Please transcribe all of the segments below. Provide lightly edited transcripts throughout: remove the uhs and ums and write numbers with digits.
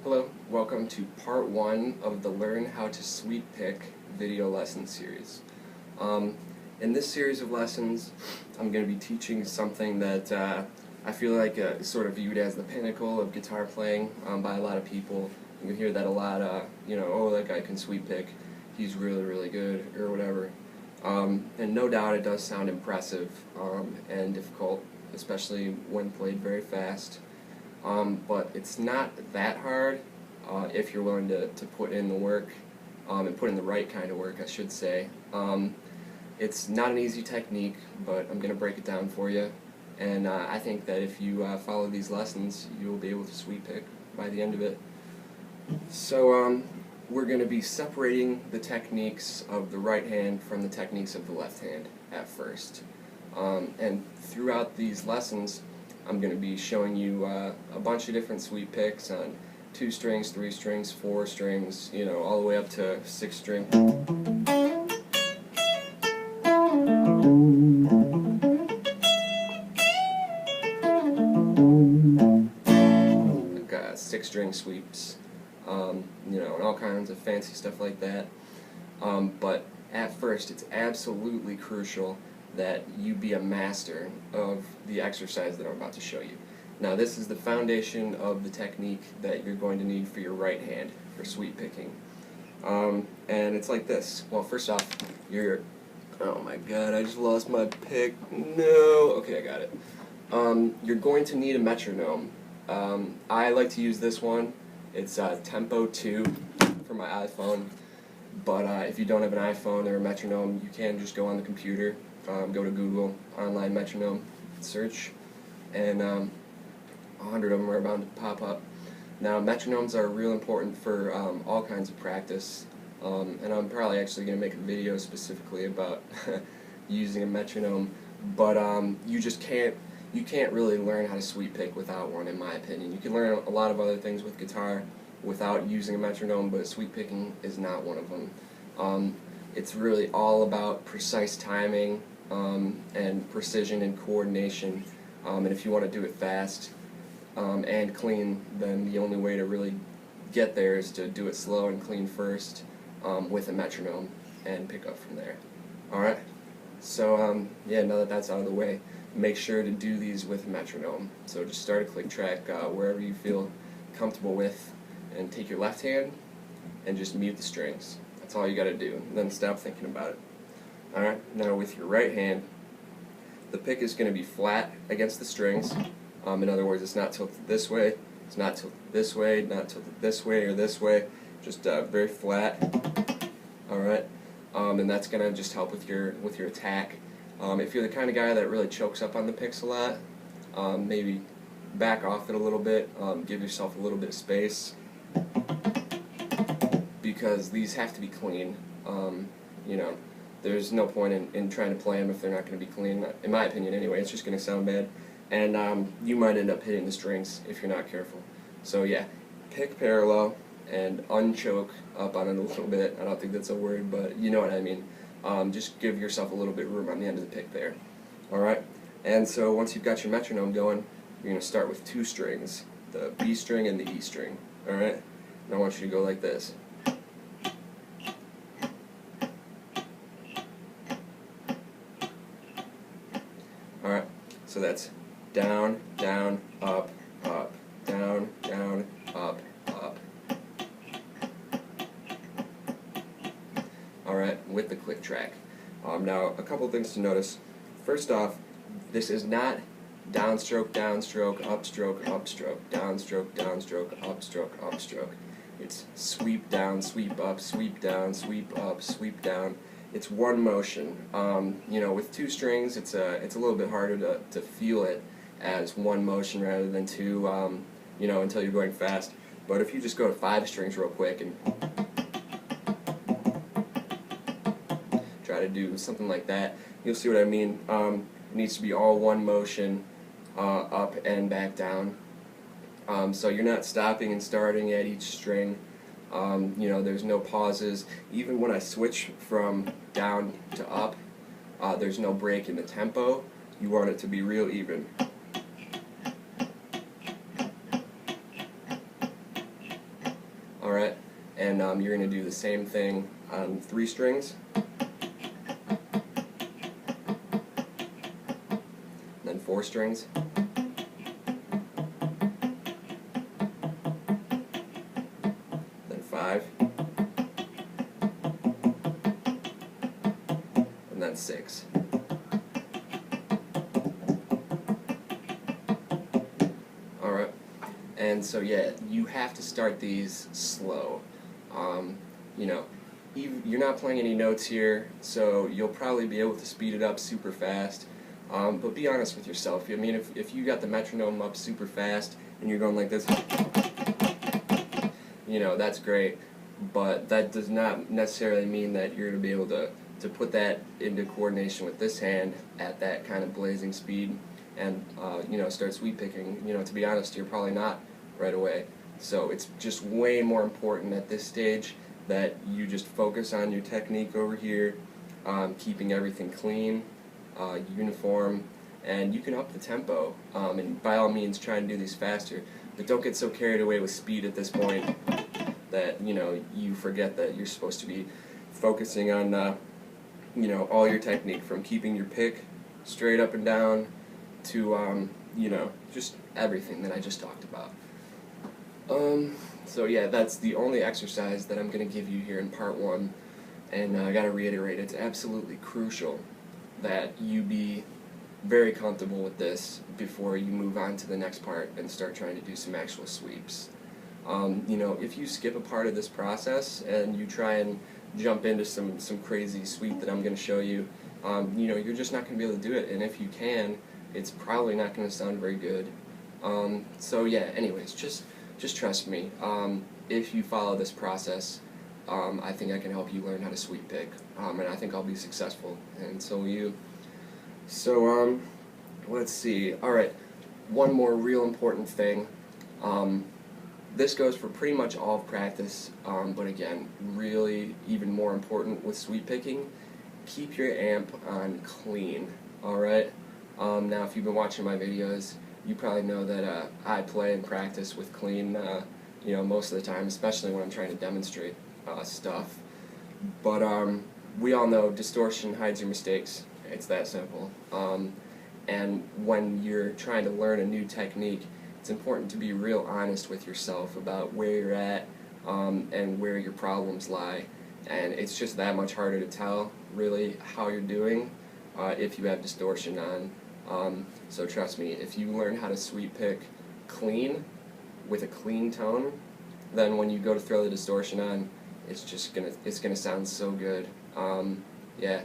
Hello, welcome to part 1 of the Learn How to Sweep Pick video lesson series. In this series of lessons, I'm going to be teaching something that I feel like is sort of viewed as the pinnacle of guitar playing by a lot of people. You hear that a lot, oh, that guy can sweep pick, he's really, really good, or whatever. And no doubt it does sound impressive and difficult, especially when played very fast. But it's not that hard if you're willing to put in the work, and put in the right kind of work, I should say. It's not an easy technique, but I'm going to break it down for you. And I think that if you follow these lessons, you will be able to sweep pick by the end of it. So we're going to be separating the techniques of the right hand from the techniques of the left hand at first. And throughout these lessons, I'm going to be showing you a bunch of different sweep picks on 2 strings, 3 strings, 4 strings, all the way up to 6 string. I've got 6 string sweeps, and all kinds of fancy stuff like that. But at first, it's absolutely crucial that you be a master of the exercise that I'm about to show you. Now, this is the foundation of the technique that you're going to need for your right hand for sweep picking. And it's like this. Well, first off, oh my god, I just lost my pick. No! Okay, I got it. You're going to need a metronome. I like to use this one. It's Tempo 2 for my iPhone. But if you don't have an iPhone or a metronome, you can just go on the computer. Go to Google, online metronome, search, and 100 of them are bound to pop up. Now, metronomes are real important for all kinds of practice, and I'm probably actually going to make a video specifically about using a metronome, but you can't really learn how to sweep pick without one, in my opinion. You can learn a lot of other things with guitar without using a metronome, but sweep picking is not one of them. It's really all about precise timing and precision and coordination, and if you want to do it fast and clean, then the only way to really get there is to do it slow and clean first with a metronome and pick up from there. Alright? So yeah, now that that's out of the way, make sure to do these with a metronome. So just start a click track wherever you feel comfortable with, and take your left hand and just mute the strings. That's all you got to do. Then stop thinking about it. Alright, now with your right hand, the pick is going to be flat against the strings. In other words, it's not tilted this way, it's not tilted this way, not tilted this way or this way, just very flat. Alright, and that's going to just help with your attack. If you're the kind of guy that really chokes up on the picks a lot, maybe back off it a little bit, give yourself a little bit of space, because these have to be clean. There's no point in trying to play them if they're not going to be clean, in my opinion anyway. It's just going to sound bad, and you might end up hitting the strings if you're not careful. So yeah, pick parallel and unchoke up on it a little bit. I don't think that's a word, but you know what I mean. Just give yourself a little bit of room on the end of the pick there. Alright, and so once you've got your metronome going, you're going to start with 2 strings, the B string and the E string. Alright, and I want you to go like this. Alright, so that's down, down, up, up, down, down, up, up. Alright, with the click track. Now, a couple things to notice. First off, this is not downstroke, downstroke, upstroke, upstroke, downstroke, downstroke, upstroke, upstroke. It's sweep down, sweep up, sweep down, sweep up, sweep down. It's one motion. With 2 strings, it's a little bit harder to feel it as one motion rather than 2, until you're going fast. But if you just go to 5 strings real quick and try to do something like that, you'll see what I mean. It needs to be all one motion, up and back down. So you're not stopping and starting at each string. There's no pauses. Even when I switch from down to up, there's no break in the tempo. You want it to be real even. and you're going to do the same thing on 3 strings, then 4 strings, then 5, and then 6. Alright, and so yeah, you have to start these slow. You know, you're not playing any notes here, so you'll probably be able to speed it up super fast. But be honest with yourself. I mean, if you got the metronome up super fast and you're going like this, you know, that's great. But that does not necessarily mean that you're going to be able to put that into coordination with this hand at that kind of blazing speed and, you know, start sweep picking. You know, to be honest, you're probably not right away. So it's just way more important at this stage that you just focus on your technique over here, keeping everything clean, uniform, and you can up the tempo, and by all means try and do these faster, but don't get so carried away with speed at this point that, you know, you forget that you're supposed to be focusing on, you know, all your technique, from keeping your pick straight up and down to, you know, just everything that I just talked about. So yeah, that's the only exercise that I'm going to give you here in part 1, and I got to reiterate, it's absolutely crucial that you be very comfortable with this before you move on to the next part and start trying to do some actual sweeps. You know, if you skip a part of this process and you try and jump into some crazy sweep that I'm going to show you, you know, you're just not going to be able to do it, and if you can, it's probably not going to sound very good. So yeah, anyways, just trust me. If you follow this process, I think I can help you learn how to sweep pick, and I think I'll be successful, and so will you. So, let's see. Alright, one more real important thing. This goes for pretty much all of practice, but again, really even more important with sweep picking, keep your amp on clean, alright? Now, if you've been watching my videos, you probably know that I play and practice with clean, you know, most of the time, especially when I'm trying to demonstrate stuff. But we all know distortion hides your mistakes. It's that simple. And when you're trying to learn a new technique, it's important to be real honest with yourself about where you're at and where your problems lie. And it's just that much harder to tell, really, how you're doing if you have distortion on. So trust me, if you learn how to sweep pick clean, with a clean tone, then when you go to throw the distortion on, it's gonna sound so good. Yeah,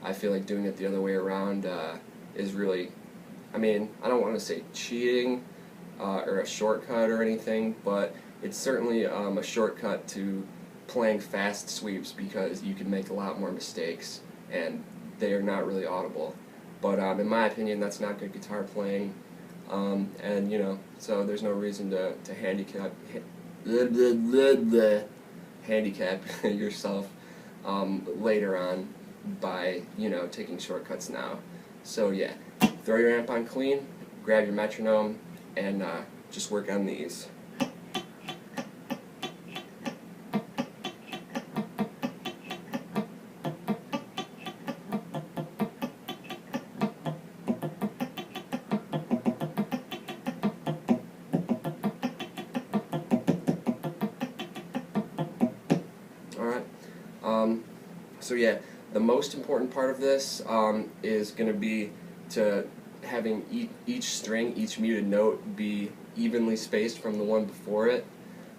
I feel like doing it the other way around is really, I mean, I don't want to say cheating or a shortcut or anything, but it's certainly a shortcut to playing fast sweeps because you can make a lot more mistakes and they are not really audible. But in my opinion, that's not good guitar playing, and you know, so there's no reason to handicap yourself later on by, you know, taking shortcuts now. So yeah, throw your amp on clean, grab your metronome, and just work on these. Alright, so yeah, the most important part of this is going to be to having each string, each muted note, be evenly spaced from the one before it,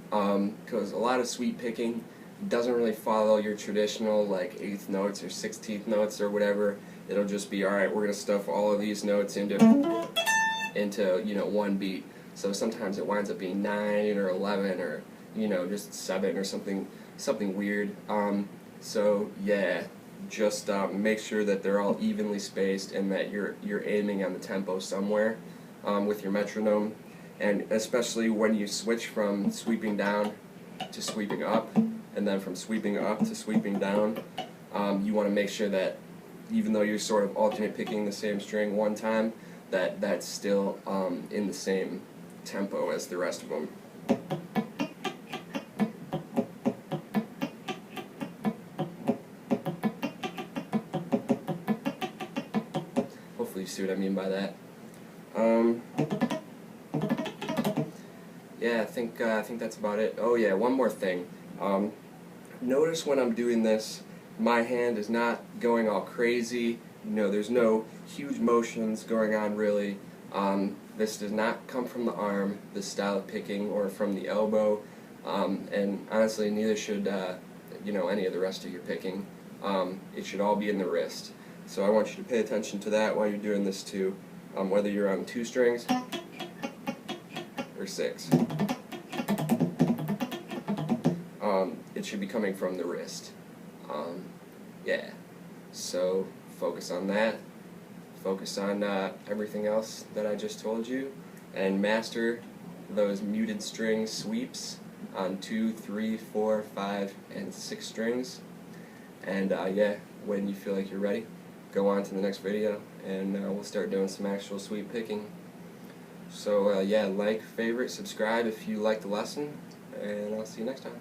because a lot of sweep picking doesn't really follow your traditional like 8th notes or 16th notes or whatever. It'll just be, alright, we're going to stuff all of these notes into you know, one beat. So sometimes it winds up being 9 or 11 or, you know, just 7 or something weird. So yeah, just make sure that they're all evenly spaced and that you're aiming on the tempo somewhere with your metronome, and especially when you switch from sweeping down to sweeping up and then from sweeping up to sweeping down, you want to make sure that even though you're sort of alternate picking the same string one time, that's still in the same tempo as the rest of them. see what I mean by that. Yeah, I think that's about it. Oh yeah, one more thing. Notice when I'm doing this, my hand is not going all crazy. You know, there's no huge motions going on really. This does not come from the arm, this style of picking, or from the elbow, and honestly, neither should you know, any of the rest of your picking. It should all be in the wrist. So I want you to pay attention to that while you're doing this too, whether you're on 2 strings or 6. It should be coming from the wrist. Yeah, so focus on that. Focus on everything else that I just told you, and master those muted string sweeps on 2, 3, 4, 5, and 6 strings. And yeah, when you feel like you're ready, go on to the next video, and we'll start doing some actual sweep picking. So yeah, like, favorite, subscribe if you like the lesson, and I'll see you next time.